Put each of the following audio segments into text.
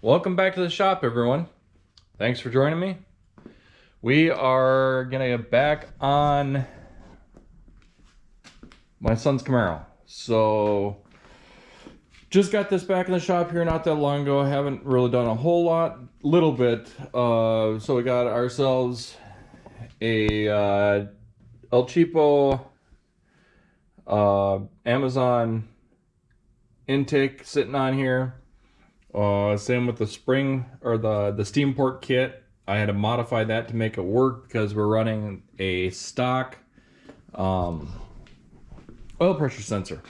Welcome back to the shop, everyone. Thanks for joining me. We are gonna get back on my son's Camaro. So just got this back in the shop here not that long ago. Haven't really done a whole lot, little bit. So we got ourselves a El Cheapo Amazon intake sitting on here. Same with the spring or the steam port kit. I had to modify that to make it work because we're running a stock oil pressure sensor.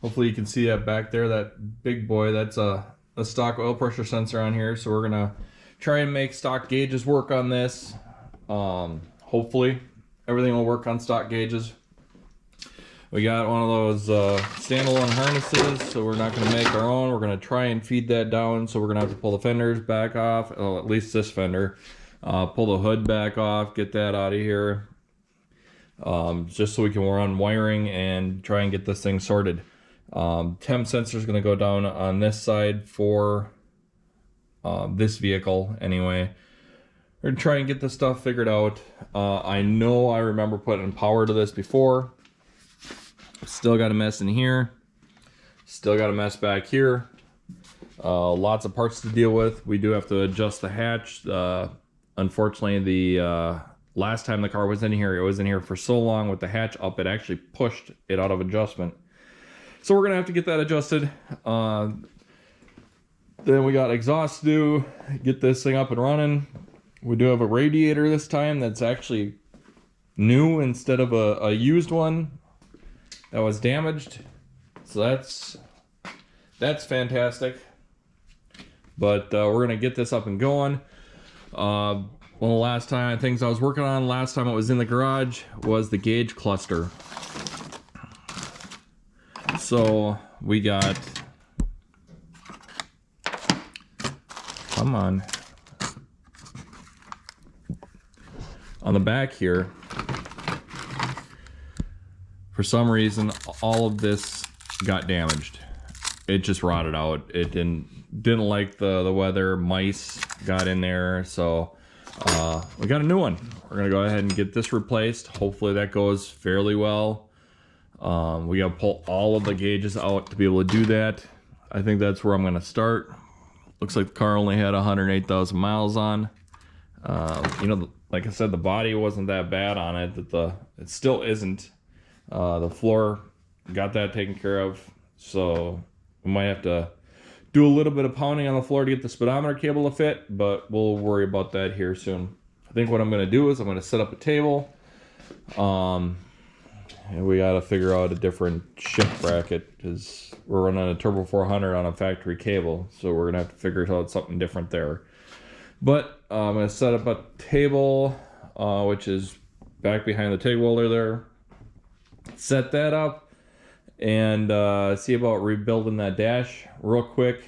Hopefully you can see that back there, that big boy. That's a stock oil pressure sensor on here. So we're gonna try and make stock gauges work on this. Hopefully everything will work on stock gauges. We got one of those standalone harnesses, so we're not going to make our own. We're going to try and feed that down, so we're going to have to pull the fenders back off, well, at least this fender. Pull the hood back off, get that out of here, just so we can run wiring and try and get this thing sorted. Temp sensor is going to go down on this side for this vehicle anyway. We're going to try and get this stuff figured out. I know I remember putting power to this before. Still got a mess in here. Still got a mess back here. Lots of parts to deal with. We do have to adjust the hatch. Unfortunately, the last time the car was in here, it was in here for so long with the hatch up, it actually pushed it out of adjustment. So we're going to have to get that adjusted. Then we got exhaust to do. Get this thing up and running. We do have a radiator this time that's actually new instead of a used one that was damaged, so that's fantastic. But we're gonna get this up and going. One of the last things I was working on last time it was in the garage was the gauge cluster. So we got, come on the back here. For some reason, all of this got damaged. It just rotted out. It didn't like the weather. Mice got in there, so we got a new one. We're gonna go ahead and get this replaced. Hopefully that goes fairly well. We gotta pull all of the gauges out to be able to do that. I think that's where I'm gonna start. Looks like the car only had 108,000 miles on. You know, like I said, the body wasn't that bad on it. It still isn't. The floor, got that taken care of, so we might have to do a little bit of pounding on the floor to get the speedometer cable to fit, but we'll worry about that here soon. I think what I'm going to do is I'm going to set up a table, and we got to figure out a different shift bracket because we're running a Turbo 400 on a factory cable, so we're going to have to figure out something different there. But I'm going to set up a table, which is back behind the TIG welder there. Set that up and see about rebuilding that dash real quick,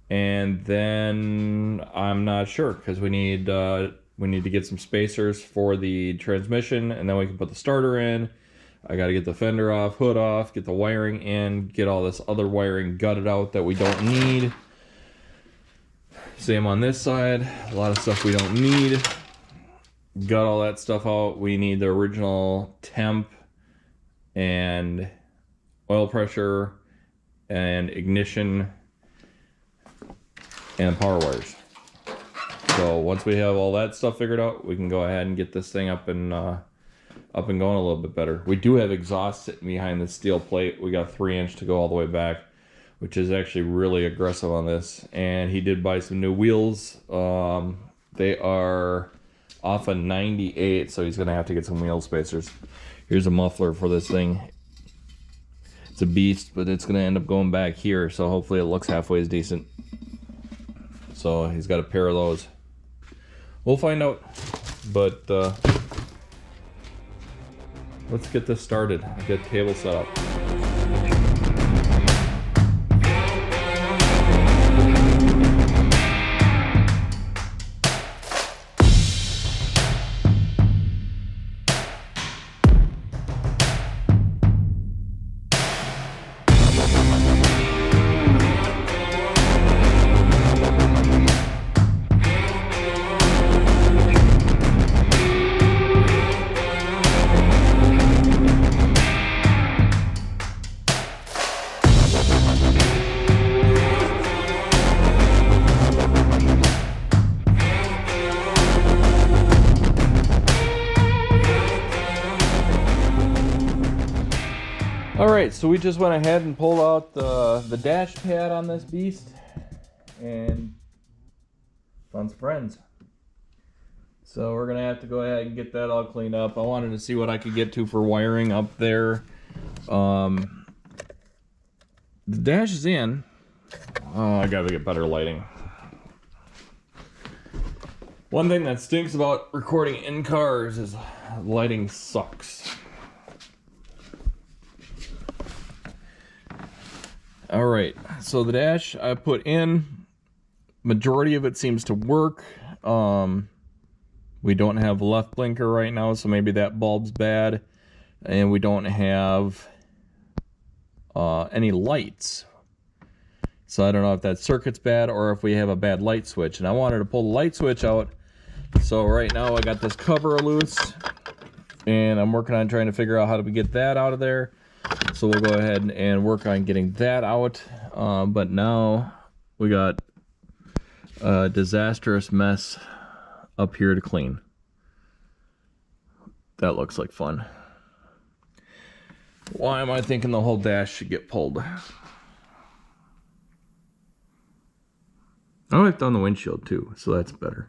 and then I'm not sure because we need to get some spacers for the transmission, and then we can put the starter in. I got to get the fender off, hood off, get the wiring in, get all this other wiring gutted out that we don't need. Same on this side, a lot of stuff we don't need. Gut all that stuff out. We need the original temp and oil pressure and ignition and power wires. So once we have all that stuff figured out, we can go ahead and get this thing up and going a little bit better. We do have exhaust sitting behind the steel plate. We got 3-inch to go all the way back, which is actually really aggressive on this. And he did buy some new wheels. They are off a 98, so he's gonna have to get some wheel spacers. Here's a muffler for this thing. It's a beast, but it's gonna end up going back here, so hopefully it looks halfway as decent. So he's got a pair of those. We'll find out, but let's get this started. Get the table set up. so we just went ahead and pulled out the dash pad on this beast and found some friends. So we're gonna have to go ahead and get that all cleaned up. I wanted to see what I could get to for wiring up there. The dash is in. Oh, I gotta get better lighting. One thing that stinks about recording in cars is lighting sucks. All right, so the dash I put in, majority of it seems to work. We don't have a left blinker right now, so maybe that bulb's bad. And we don't have any lights. So I don't know if that circuit's bad or if we have a bad light switch. And I wanted to pull the light switch out. So right now I got this cover loose. And I'm working on trying to figure out how to get that out of there. So we'll go ahead and work on getting that out. But now we got a disastrous mess up here to clean. That looks like fun. Why am I thinking the whole dash should get pulled? Oh, I've done the windshield too, so that's better.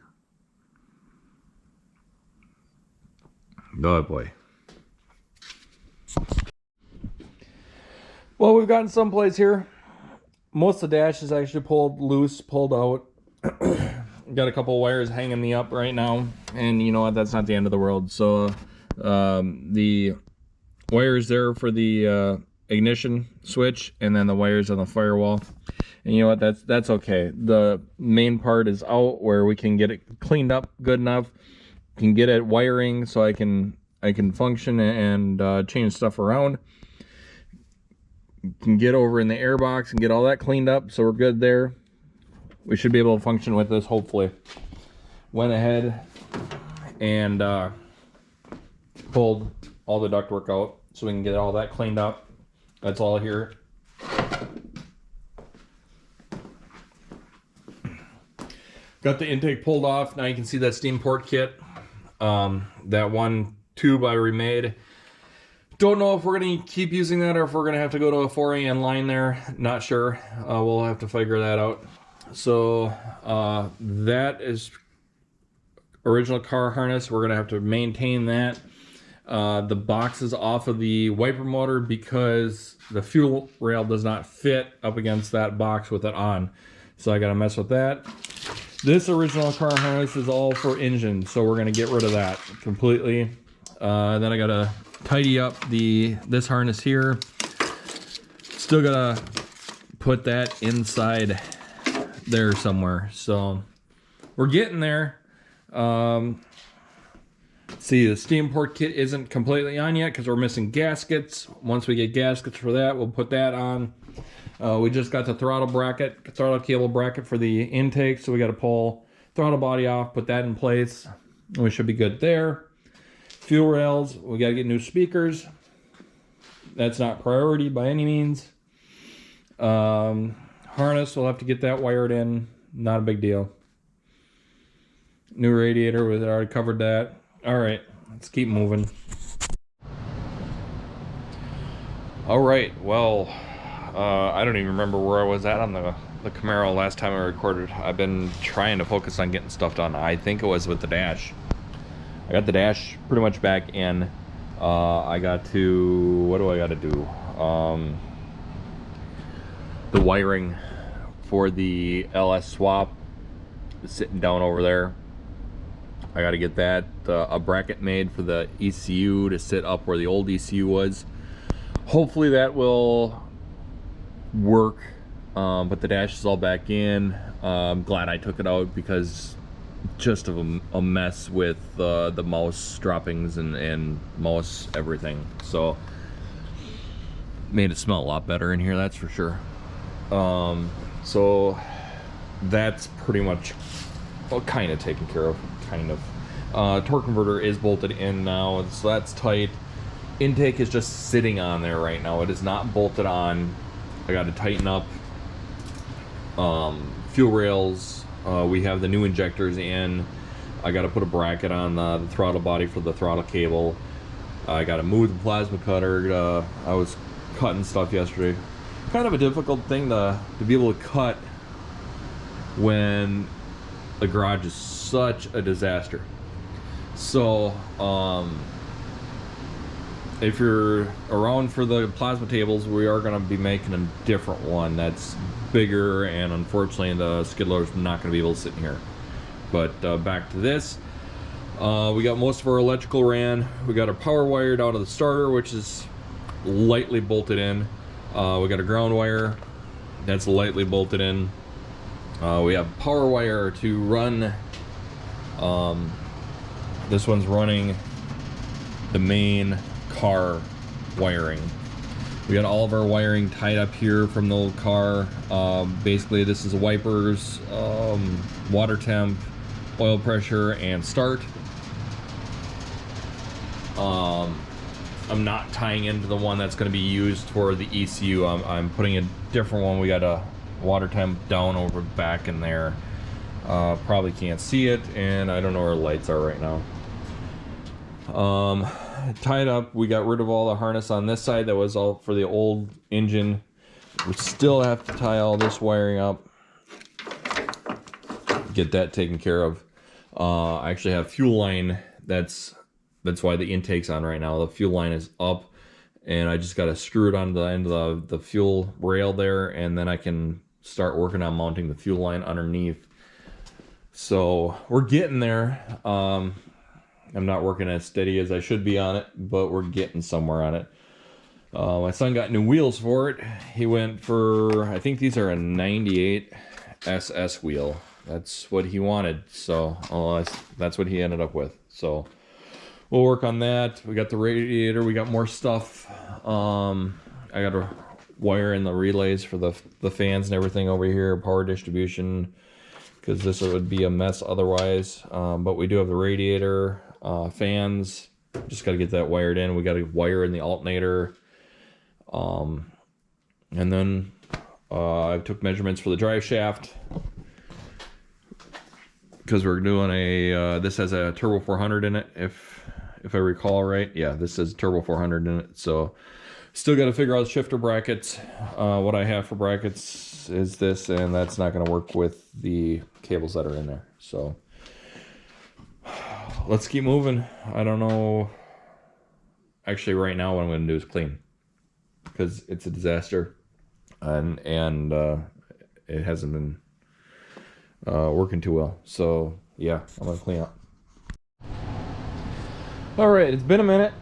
Oh boy. Well, we've gotten someplace here. Most of the dash is actually pulled loose, pulled out. Got a couple wires hanging me up right now, and you know what? That's not the end of the world. So the wires there for the ignition switch, and then the wires on the firewall. And you know what? That's okay. The main part is out where we can get it cleaned up good enough. Can get it wiring so I can function and change stuff around. Can get over in the airbox and get all that cleaned up, so we're good there. We should be able to function with this, hopefully. Went ahead and pulled all the ductwork out so we can get all that cleaned up. That's all here. Got the intake pulled off. Now you can see that steam port kit. That one tube I remade. Don't know if we're going to keep using that or if we're going to have to go to a 4AN line there. Not sure. We'll have to figure that out. So that is original car harness. We're going to have to maintain that. The box is off of the wiper motor because the fuel rail does not fit up against that box with it on. So I got to mess with that. This original car harness is all for engine, so we're going to get rid of that completely. Then I got to tidy up this harness here. Still got to put that inside there somewhere. So we're getting there. See, the steam port kit isn't completely on yet because we're missing gaskets. Once we get gaskets for that, we'll put that on. We just got the throttle cable bracket for the intake, so we got to pull throttle body off, put that in place. We should be good there. Fuel rails, we got to get new speakers. That's not priority by any means. Harness, we'll have to get that wired in. Not a big deal. New radiator, we already covered that. All right, let's keep moving. All right, well, I don't even remember where I was at on the Camaro last time I recorded. I've been trying to focus on getting stuff done. I think it was with the dash. I got the dash pretty much back in. I got to, what do I got to do? The wiring for the LS swap is sitting down over there. I got to get that, a bracket made for the ECU to sit up where the old ECU was. Hopefully that will work, but the dash is all back in. I'm glad I took it out because just of a mess with the mouse droppings and mouse everything. So made it smell a lot better in here, that's for sure. So that's pretty much kind of taken care of, kind of. Torque converter is bolted in now, so that's tight. Intake is just sitting on there right now. It is not bolted on. I got to tighten up fuel rails. We have the new injectors in. I got to put a bracket on the throttle body for the throttle cable. I got to move the plasma cutter. I was cutting stuff yesterday. Kind of a difficult thing to be able to cut when the garage is such a disaster. So if you're around for the plasma tables, we are going to be making a different one that's bigger, and unfortunately the skid loader's not going to be able to sit in here. But back to this, we got most of our electrical ran. We got our power wired out of the starter, which is lightly bolted in. We got a ground wire that's lightly bolted in. We have power wire to run. This one's running the main car wiring. We got all of our wiring tied up here from the old car. Basically, this is wipers, water temp, oil pressure, and start. I'm not tying into the one that's going to be used for the ECU. I'm putting a different one. We got a water temp down over back in there. Probably can't see it, and I don't know where the lights are right now. Tied up, we got rid of all the harness on this side that was all for the old engine. We still have to tie all this wiring up, get that taken care of. I actually have fuel line. That's why the intake's on right now. The fuel line is up, and I just got to screw it onto the end of the fuel rail there, and then I can start working on mounting the fuel line underneath. So we're getting there. I'm not working as steady as I should be on it, but we're getting somewhere on it. My son got new wheels for it. He went for, I think these are a 98 SS wheel. That's what he wanted, so that's what he ended up with. So we'll work on that. We got the radiator. We got more stuff. I got to wire in the relays for the fans and everything over here, power distribution, because this would be a mess otherwise. But we do have the radiator, fans. Just got to get that wired in. We got to wire in the alternator. And then I took measurements for the drive shaft, because we're doing a this has a turbo 400 in it, if I recall right. Yeah, this says turbo 400 in it. So still got to figure out shifter brackets. What I have for brackets is this, and that's not going to work with the cables that are in there. So let's keep moving. I don't know. Actually, right now what I'm going to do is clean, because it's a disaster, and it hasn't been working too well. So yeah, I'm gonna clean up. All right, it's been a minute.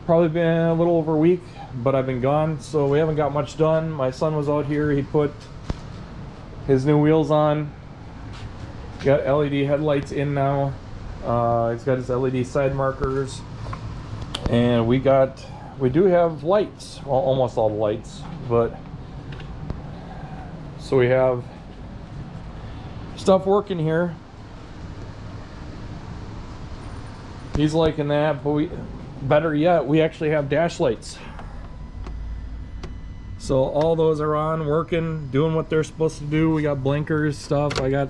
Probably been a little over a week, but I've been gone, so we haven't got much done. My son was out here. He put his new wheels on. Got LED headlights in now. He's got his LED side markers, and we do have lights. Well, almost all the lights, but so we have stuff working here. He's liking that, but better yet, we actually have dash lights. So all those are on, working, doing what they're supposed to do. We got blinkers, stuff. I got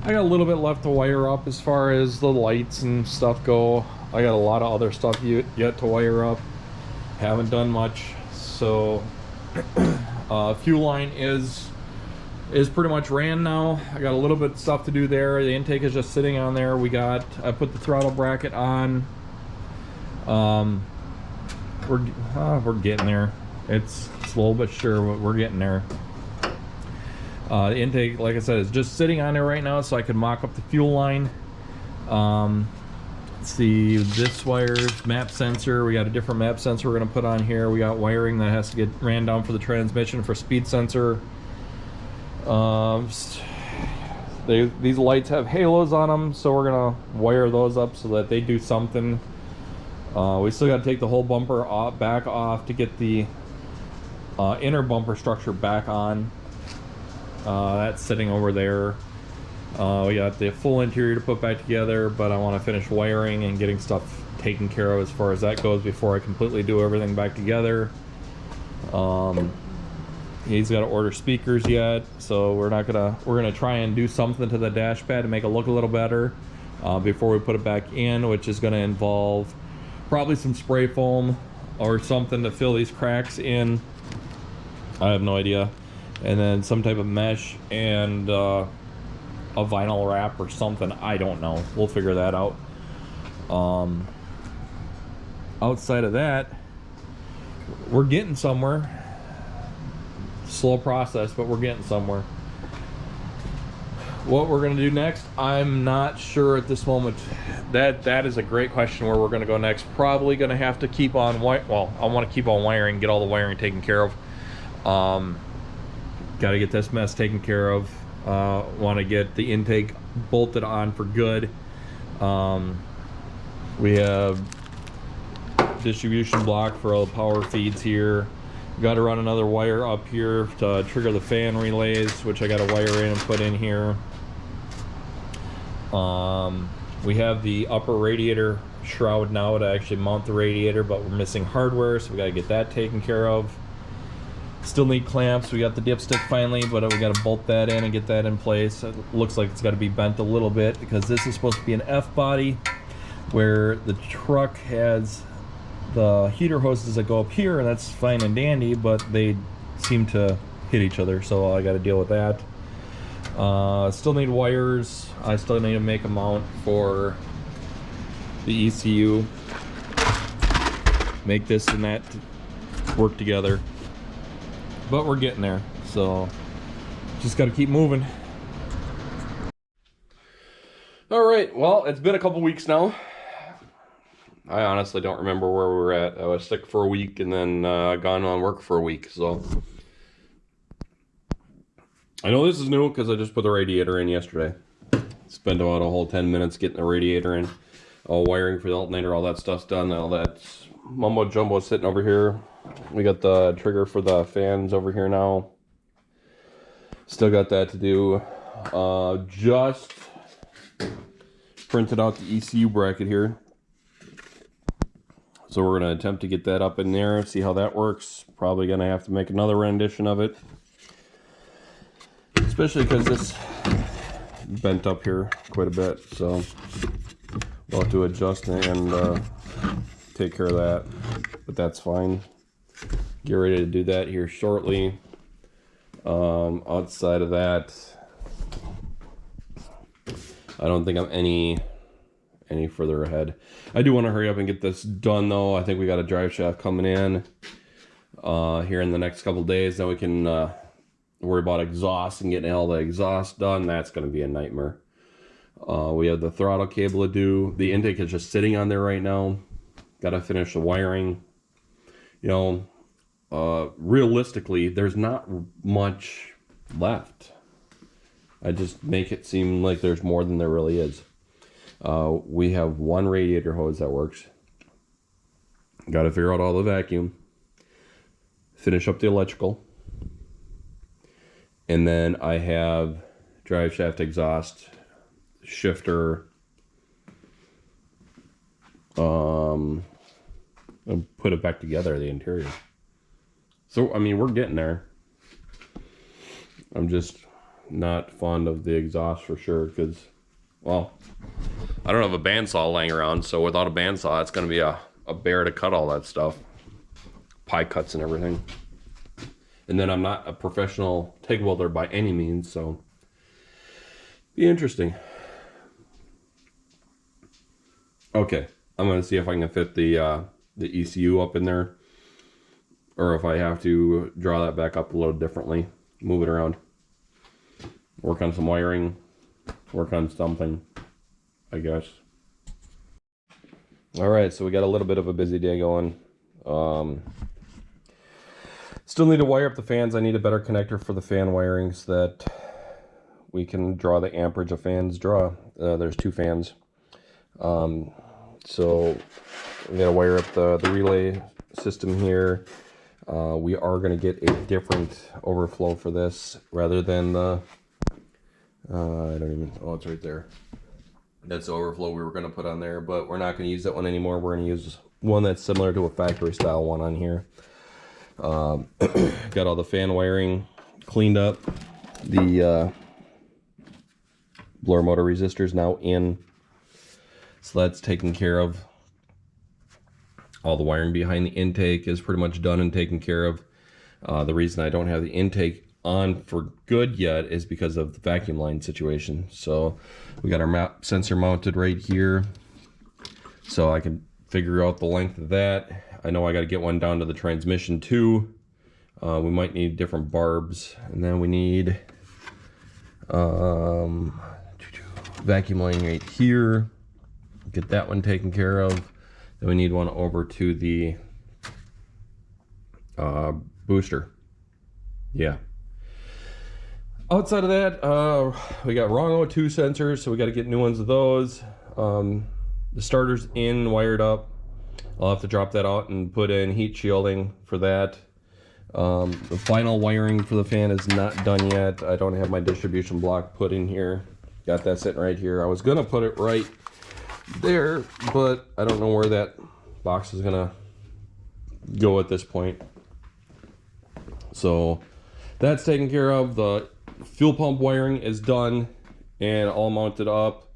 a little bit left to wire up as far as the lights and stuff go. I got a lot of other stuff yet to wire up. Haven't done much. So fuel line is pretty much ran now. I got a little bit of stuff to do there. The intake is just sitting on there. I put the throttle bracket on. We're getting there. It's slow but sure, but we're getting there. The intake, like I said, is just sitting on there right now, so I could mock up the fuel line. Let's see, this wire's map sensor. We got a different map sensor we're gonna put on here. We got wiring that has to get ran down for the transmission for speed sensor. These lights have halos on them, so we're gonna wire those up so that they do something. We still got to take the whole bumper back off to get the inner bumper structure back on. That's sitting over there. We got the full interior to put back together, but I want to finish wiring and getting stuff taken care of as far as that goes before I completely do everything back together. He's got to order speakers yet, so we're gonna try and do something to the dash pad to make it look a little better before we put it back in, which is going to involve probably some spray foam or something to fill these cracks in. I have no idea. And then some type of mesh and a vinyl wrap or something. I don't know. We'll figure that out. Outside of that, we're getting somewhere. Slow process, but we're getting somewhere. What we're gonna do next, I'm not sure at this moment. That is a great question where we're gonna go next. Probably gonna have to keep on well, I want to keep on wiring, get all the wiring taken care of. Got to get this mess taken care of. Want to get the intake bolted on for good. We have distribution block for all the power feeds here. Got to run another wire up here to trigger the fan relays, which I got to wire in and put in here. We have the upper radiator shroud now to actually mount the radiator, but we're missing hardware, so we got to get that taken care of. Still need clamps. We got the dipstick finally, but we got to bolt that in and get that in place. It looks like it's got to be bent a little bit because this is supposed to be an F body, where the truck has the heater hoses that go up here, and that's fine and dandy, but they seem to hit each other, so I got to deal with that. Still need wires. I still need to make a mount for the ECU. Make this and that work together. But we're getting there, so just got to keep moving. All right, well, it's been a couple weeks now. I honestly don't remember where we were at. I was sick for a week and then gone on work for a week, so. I know this is new because I just put the radiator in yesterday. Spent about a whole 10 minutes getting the radiator in. All wiring for the alternator, all that stuff's done. All that mumbo jumbo sitting over here. We got the trigger for the fans over here now. Still got that to do. Just printed out the ECU bracket here. So we're going to attempt to get that up in there, see how that works. Probably going to have to make another rendition of it. Especially because this bent up here quite a bit. So we'll have to adjust and take care of that. But that's fine. Get ready to do that here shortly. Outside of that, I don't think I'm any further ahead. I do want to hurry up and get this done though. I think we got a drive shaft coming in here in the next couple days. Then we can worry about exhaust and getting all the exhaust done. That's going to be a nightmare. We have the throttle cable to do. The intake is just sitting on there right now. Got to finish the wiring. You know, realistically, there's not much left. I just make it seem like there's more than there really is. We have one radiator hose that works. Got to figure out all the vacuum. Finish up the electrical. And then I have drive shaft, exhaust, shifter, and put it back together, the interior. So, I mean, we're getting there. I'm just not fond of the exhaust for sure because, well, I don't have a bandsaw laying around, so without a bandsaw, it's going to be a bear to cut all that stuff. Pie cuts and everything. And then I'm not a professional TIG welder by any means, so be interesting. Okay, I'm going to see if I can fit the ECU up in there, or if I have to draw that back up a little differently, move it around, work on some wiring, work on something, I guess. All right, so we got a little bit of a busy day going. Still need to wire up the fans. I need a better connector for the fan wiring so that we can draw the amperage of fans draw. There's two fans. So we gotta wire up the relay system here. We are gonna get a different overflow for this rather than the, oh, it's right there. That's the overflow we were gonna put on there, but we're not gonna use that one anymore. We're gonna use one that's similar to a factory style one on here. Got all the fan wiring cleaned up. The blower motor resistors now in, so that's taken care of. All the wiring behind the intake is pretty much done and taken care of. The reason I don't have the intake on for good yet is because of the vacuum line situation. So we got our map sensor mounted right here, so I can figure out the length of that. I know I got to get one down to the transmission too. We might need different barbs, and then we need vacuum line right here. Get that one taken care of. Then we need one over to the booster. Yeah. Outside of that, we got wrong O2 sensors, so we got to get new ones of those. The starter's in, wired up. I'll have to drop that out and put in heat shielding for that. The final wiring for the fan is not done yet. I don't have my distribution block put in here. Got that sitting right here. I was gonna put it right there, but I don't know where that box is gonna go at this point. So that's taken care of. The fuel pump wiring is done and all mounted up.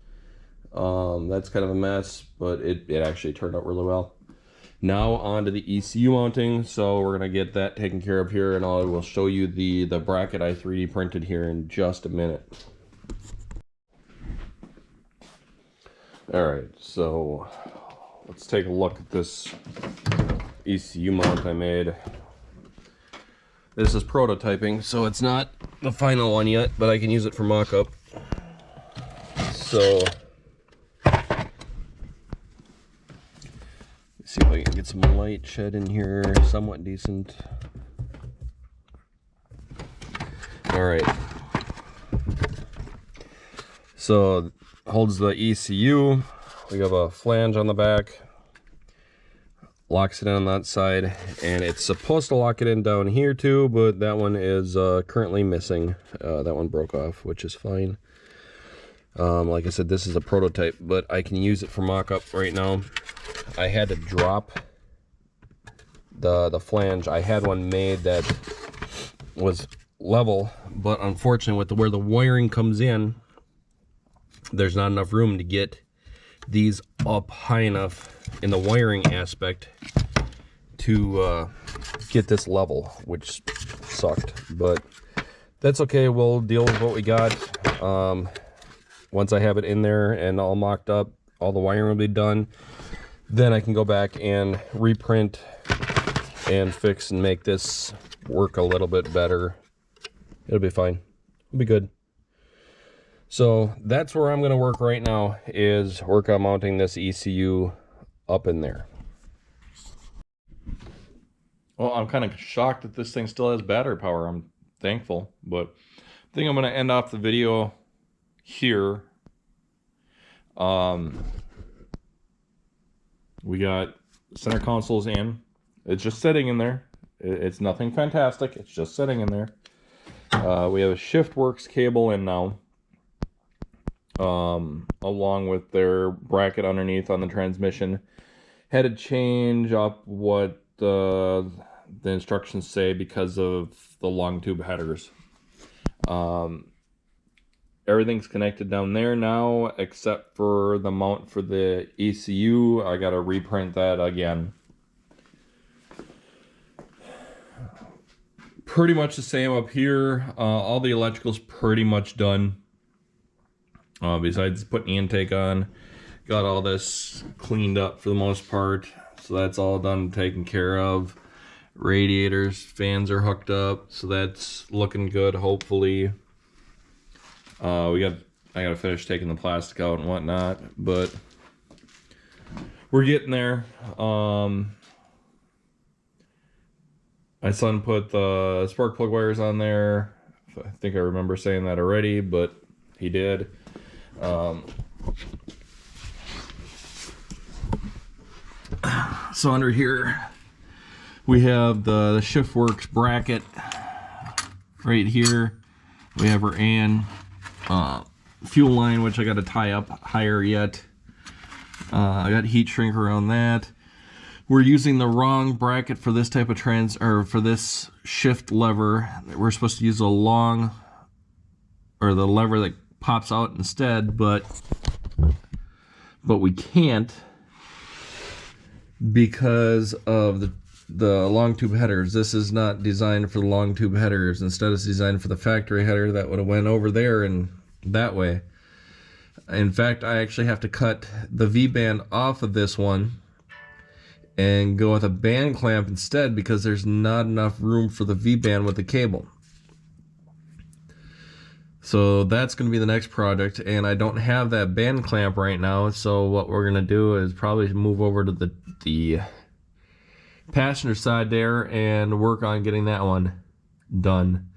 That's kind of a mess, but it actually turned out really well. Now on to the ECU mounting. So we're gonna get that taken care of here, and I will show you the bracket I 3D printed here in just a minute. All right, so let's take a look at this ECU mount I made. This is prototyping, so it's not the final one yet, but I can use it for mock-up. So let's see if I can get some light shed in here, somewhat decent. All right. So holds the ECU. We have a flange on the back. Locks it in on that side, and it's supposed to lock it in down here too, but that one is currently missing. That one broke off, which is fine. Like I said, this is a prototype, but I can use it for mock-up right now. I had to drop the flange. I had one made that was level, but unfortunately with where the wiring comes in, there's not enough room to get these up high enough in the wiring aspect to get this level, which sucked, but that's okay. We'll deal with what we got. Once I have it in there and all mocked up, all the wiring will be done, then I can go back and reprint and fix and make this work a little bit better. It'll be fine. It'll be good. So that's where I'm going to work right now, is work on mounting this ECU up in there. Well, I'm kind of shocked that this thing still has battery power. I'm thankful, but I think I'm going to end off the video here. We got center consoles in. It's just sitting in there. It's nothing fantastic. It's just sitting in there. We have a ShiftWorks cable in now, along with their bracket underneath on the transmission. Had to change up what the instructions say because of the long tube headers. Everything's connected down there now except for the mount for the ECU. I gotta reprint that again. Pretty much the same up here. All the electrical's pretty much done. Besides putting the intake on, got all this cleaned up for the most part, so that's all done, taken care of. Radiators, fans are hooked up, so that's looking good, hopefully. I gotta finish taking the plastic out and whatnot, but we're getting there. My son put the spark plug wires on there. I think I remember saying that already, but he did. So under here we have the ShiftWorks bracket right here. We have our fuel line, which I got to tie up higher yet. I got heat shrink around that. We're using the wrong bracket for this type of for this shift lever. We're supposed to use the lever that pops out instead, but we can't because of the long tube headers. This is not designed for the long tube headers. Instead, it's designed for the factory header that would have went over there and that way. In fact, I actually have to cut the V-band off of this one and go with a band clamp instead because there's not enough room for the V-band with the cable. So that's going to be the next project, and I don't have that band clamp right now, so what we're going to do is probably move over to the passenger side there and work on getting that one done.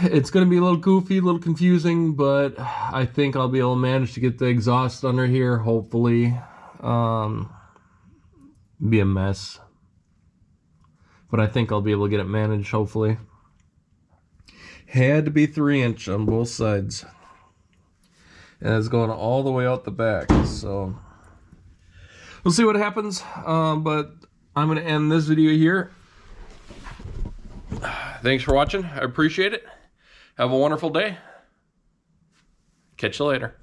It's going to be a little goofy, a little confusing, but I think I'll be able to manage to get the exhaust under here, hopefully. Be a mess, but I think I'll be able to get it managed, hopefully. Had to be 3-inch on both sides, and it's going all the way out the back, so we'll see what happens. But I'm going to end this video here. Thanks for watching. I appreciate it. Have a wonderful day. Catch you later.